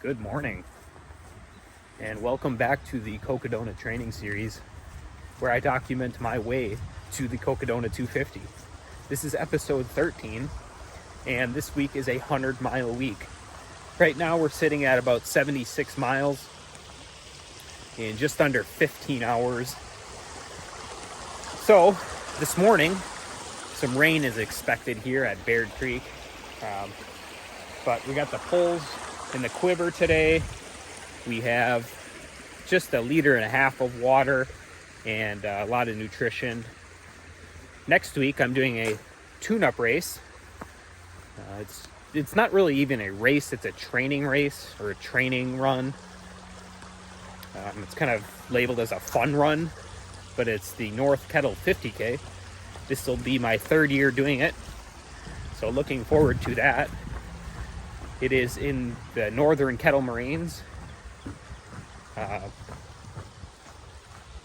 Good morning, and welcome back to the Cocodona training series, where I document my way to the Cocodona 250. This is episode 13, and this week is a 100-mile week. Right now we're sitting at about 76 miles in just under 15 hours. So this morning, some rain is expected here at Baird Creek, but we got the poles in the quiver today. We have just 1.5 liters of water and a lot of nutrition. Next week I'm doing a tune-up race. It's not really even a race, it's a training race or a training run. It's kind of labeled as a fun run, but it's the North Kettle 50K. This will be my 3rd year doing it, so looking forward to that. It is in the Northern Kettle Moraines,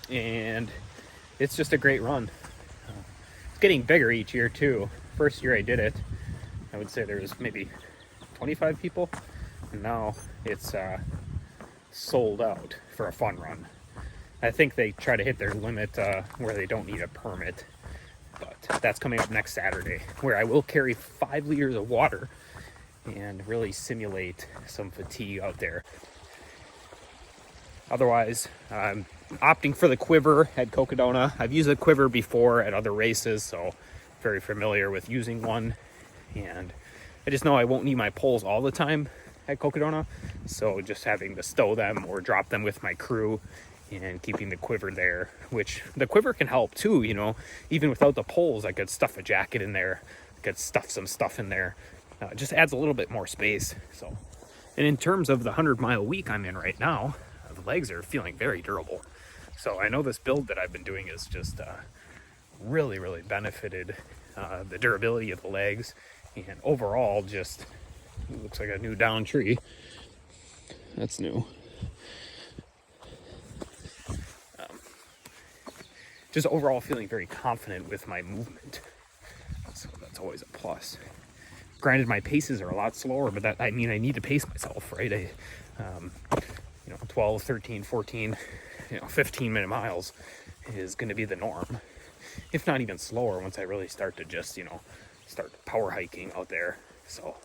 and it's just a great run. It's getting bigger each year too. First year I did it, I would say there was maybe 25 people, and now it's sold out for a fun run. I think they try to hit their limit where they don't need a permit, but that's coming up next Saturday, where I will carry 5 liters of water and really simulate some fatigue out there. Otherwise, I'm opting for the quiver at Cocodona. I've used the quiver before at other races, so very familiar with using one. And I just know I won't need my poles all the time at Cocodona, so just having to stow them or drop them with my crew and keeping the quiver there, which the quiver can help too, even without the poles. I could stuff a jacket in there, I could stuff some stuff in there. It just adds a little bit more space. So, and in terms of the 100-mile week I'm in right now, the legs are feeling very durable. So I know this build that I've been doing is just really benefited the durability of the legs, and overall just looks like a new down tree. That's new. Just overall feeling very confident with my movement. So that's always a plus. Granted, my paces are a lot slower, but I need to pace myself, right? 12, 13, 14, 15-minute miles is going to be the norm, if not even slower once I really start to just, start power hiking out there. So,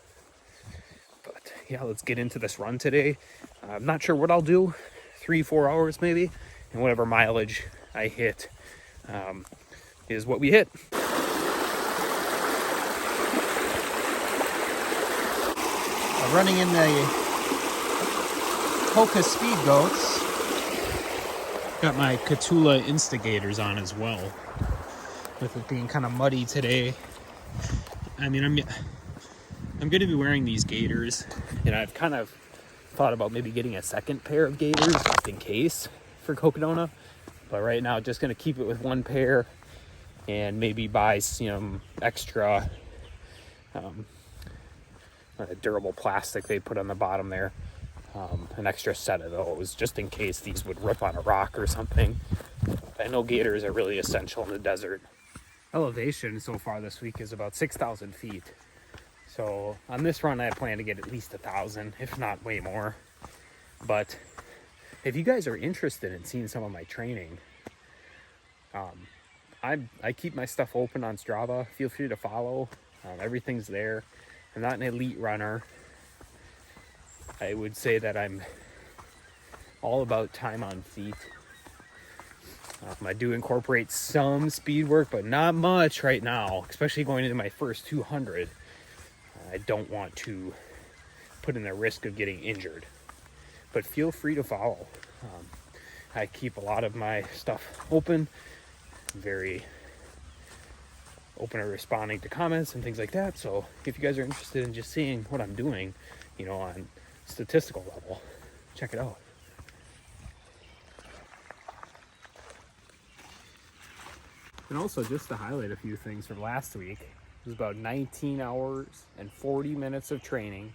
but yeah, let's get into this run today. I'm not sure what I'll do, 3-4 hours maybe, and whatever mileage I hit is what we hit. Running in the Hoka Speed Goats. Got my Catula Instigators on as well. With it being kind of muddy today. I'm going to be wearing these gaiters, and I've kind of thought about maybe getting a second pair of gaiters just in case for Cocodona. But right now, just going to keep it with one pair and maybe buy some extra durable plastic they put on the bottom there, an extra set of those just in case these would rip on a rock or something. I know gaiters are really essential in the desert. Elevation so far this week is about 6,000 feet, so on this run I plan to get at least 1,000, if not way more. But if you guys are interested in seeing some of my training, I keep my stuff open on Strava. Feel free to follow. Everything's there. I'm not an elite runner. I would say that I'm all about time on feet. I do incorporate some speed work, but not much right now, especially going into my first 200. I don't want to put in the risk of getting injured, but feel free to follow. I keep a lot of my stuff open, very open to responding to comments and things like that. So if you guys are interested in just seeing what I'm doing, on statistical level, check it out. And also, just to highlight a few things from last week, it was about 19 hours and 40 minutes of training,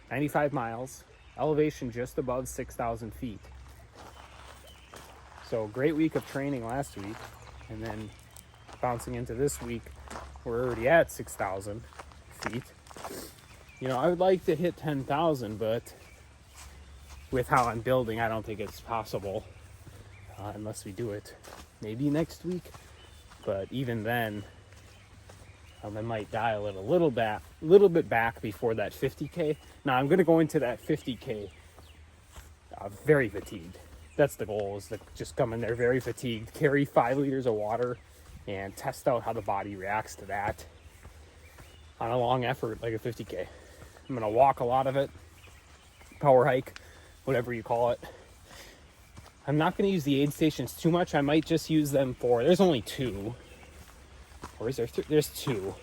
95 miles, elevation just above 6,000 feet. So great week of training last week, and then bouncing into this week, we're already at 6,000 feet. I would like to hit 10,000, but with how I'm building, I don't think it's possible unless we do it maybe next week. But even then, I might dial it a little bit back before that 50K. Now I'm going to go into that 50K very fatigued. That's the goal, is to just come in there very fatigued, carry 5 liters of water, and test out how the body reacts to that on a long effort like a 50K. I'm going to walk a lot of it, power hike, whatever you call it. I'm not going to use the aid stations too much. I might just use them for, there's only 2. Or is there there's 2.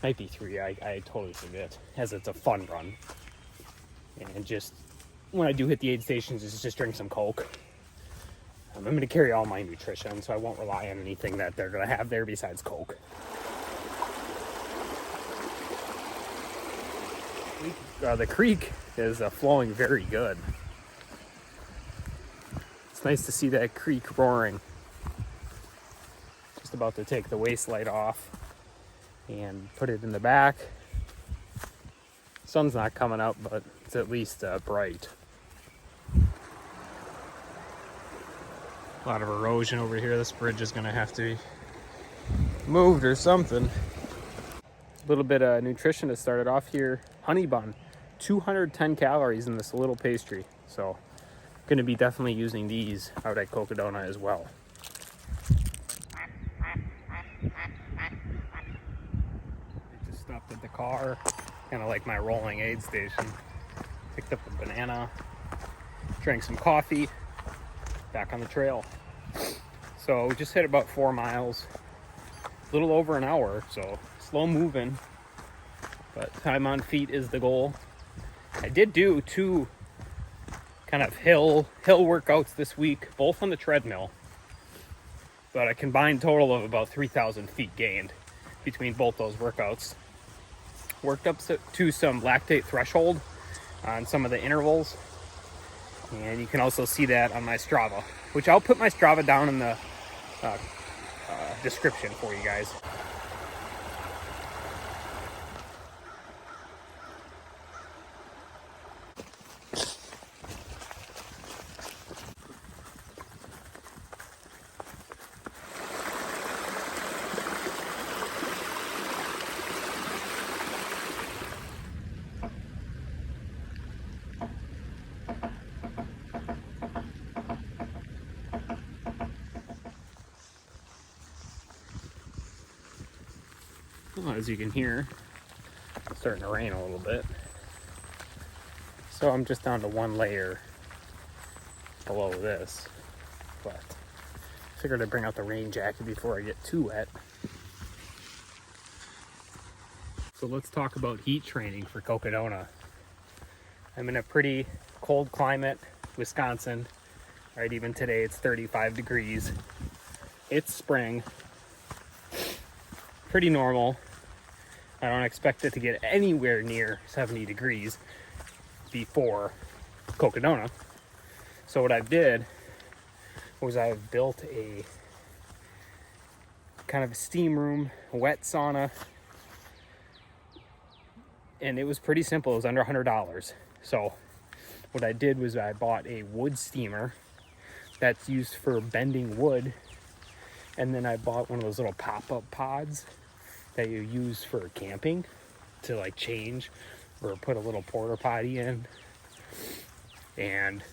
Might be 3. I totally forget, as it's a fun run. And just, when I do hit the aid stations, is just drink some Coke. I'm going to carry all my nutrition, so I won't rely on anything that they're going to have there besides Coke. The creek is flowing very good. It's nice to see that creek roaring. Just about to take the waste light off and put it in the back. Sun's not coming up, but it's at least bright. A lot of erosion over here. This bridge is gonna have to be moved or something. A little bit of nutrition to start it off here. Honey bun, 210 calories in this little pastry. So gonna be definitely using these out at Cocodona as well. I just stopped at the car, kind of like my rolling aid station. Picked up a banana, drank some coffee, back on the trail. So we just hit about 4 miles, a little over an hour, so slow moving, but time on feet is the goal. I did do 2 kind of hill workouts this week, both on the treadmill, but a combined total of about 3,000 feet gained between both those workouts. Worked up to some lactate threshold on some of the intervals, and you can also see that on my Strava, which I'll put my Strava down in the description for you guys. Well, as you can hear, it's starting to rain a little bit. So I'm just down to 1 layer below this, but figured I'd bring out the rain jacket before I get too wet. So let's talk about heat training for Cocodona. I'm in a pretty cold climate, Wisconsin. Right, even today it's 35 degrees. It's spring. Pretty normal. I don't expect it to get anywhere near 70 degrees before Cocodona. So what I did was I built a kind of a steam room, wet sauna, and it was pretty simple. It was under $100. So what I did was I bought a wood steamer that's used for bending wood, and then I bought one of those little pop-up pods that you use for camping to like change or put a little porta potty in. And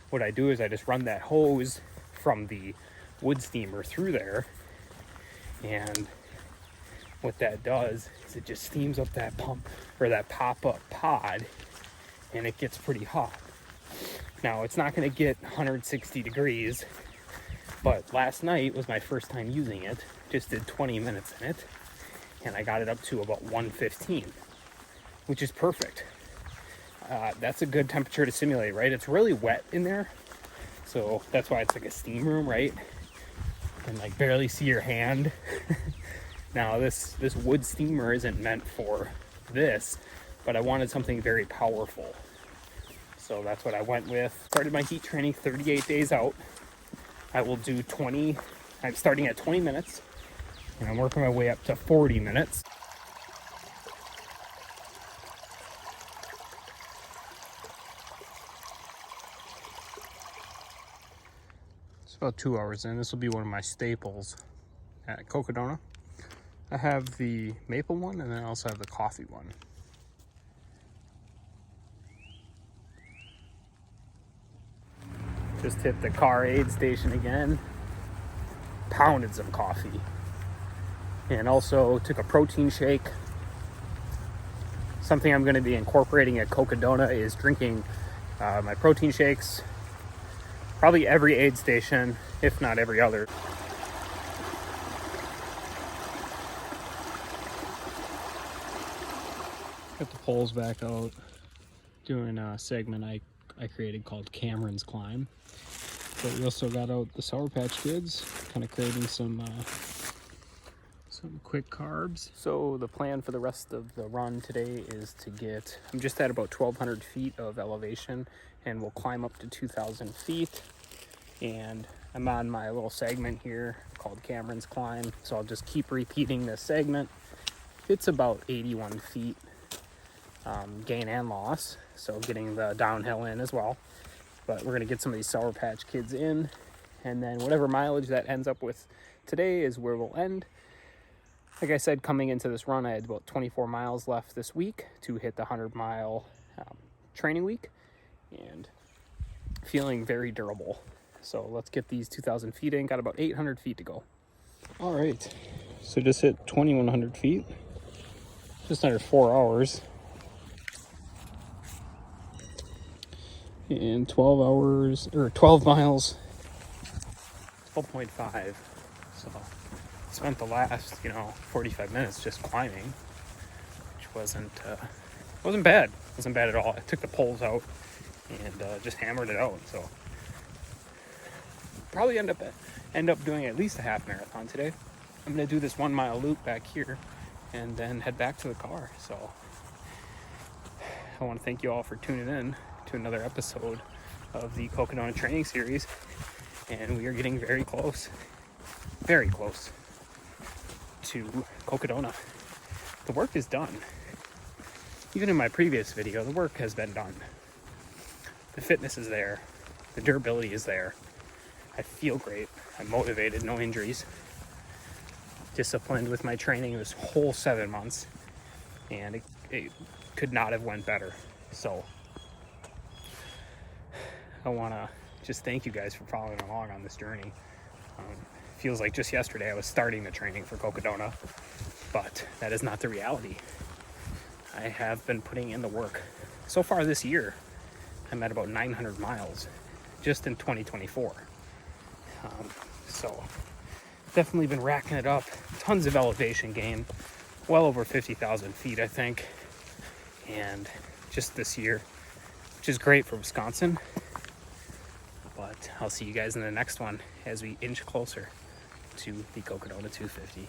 what I do is I just run that hose from the wood steamer through there, and what that does is it just steams up that pump or that pop-up pod, and it gets pretty hot. Now it's not going to get 160 degrees, but last night was my first time using it. Just did 20 minutes in it, and I got it up to about 115, which is perfect. That's a good temperature to simulate, right? It's really wet in there, so that's why it's like a steam room, right? You can like barely see your hand. Now this wood steamer isn't meant for this, but I wanted something very powerful, so that's what I went with. Started my heat training 38 days out. I will do 20. I'm starting at 20 minutes, and I'm working my way up to 40 minutes. about 2 hours in. This will be one of my staples at Cocodona. I have the maple one, and then I also have the coffee one. Just hit the car aid station again. Pounded some coffee. And also took a protein shake. Something I'm going to be incorporating at Cocodona is drinking my protein shakes probably every aid station, if not every other. Got the poles back out, doing a segment I created called Cameron's Climb. But we also got out the Sour Patch Kids, kind of creating some quick carbs. So the plan for the rest of the run today is to get, I'm just at about 1,200 feet of elevation, and we'll climb up to 2,000 feet. And I'm on my little segment here called Cameron's Climb, so I'll just keep repeating this segment. It's about 81 feet gain and loss, so getting the downhill in as well. But we're gonna get some of these Sour Patch Kids in, and then whatever mileage that ends up with today is where we'll end. Like I said, coming into this run, I had about 24 miles left this week to hit the 100-mile training week, and feeling very durable. So let's get these 2,000 feet in. Got about 800 feet to go. All right, so just hit 2,100 feet, just under 4 hours. And 12 hours, or 12 miles, 12.5. So spent the last, 45 minutes just climbing, which wasn't bad. Wasn't bad at all. I took the poles out and just hammered it out. So probably end up doing at least a half marathon today. I'm gonna do this 1 mile loop back here and then head back to the car. So I want to thank you all for tuning in to another episode of the Cocodona training series, and we are getting very close to Cocodona. The work is done. Even in my previous video, the work has been done. The fitness is there, the durability is there. I feel great. I'm motivated, no injuries. Disciplined with my training this whole 7 months, and it could not have went better. So I want to just thank you guys for following along on this journey. Feels like just yesterday I was starting the training for Cocodona, but that is not the reality. I have been putting in the work. So far this year, I'm at about 900 miles just in 2024. So definitely been racking it up. Tons of elevation gain, well over 50,000 feet, I think. And just this year, which is great for Wisconsin. But I'll see you guys in the next one as we inch closer to the Cocodona 250.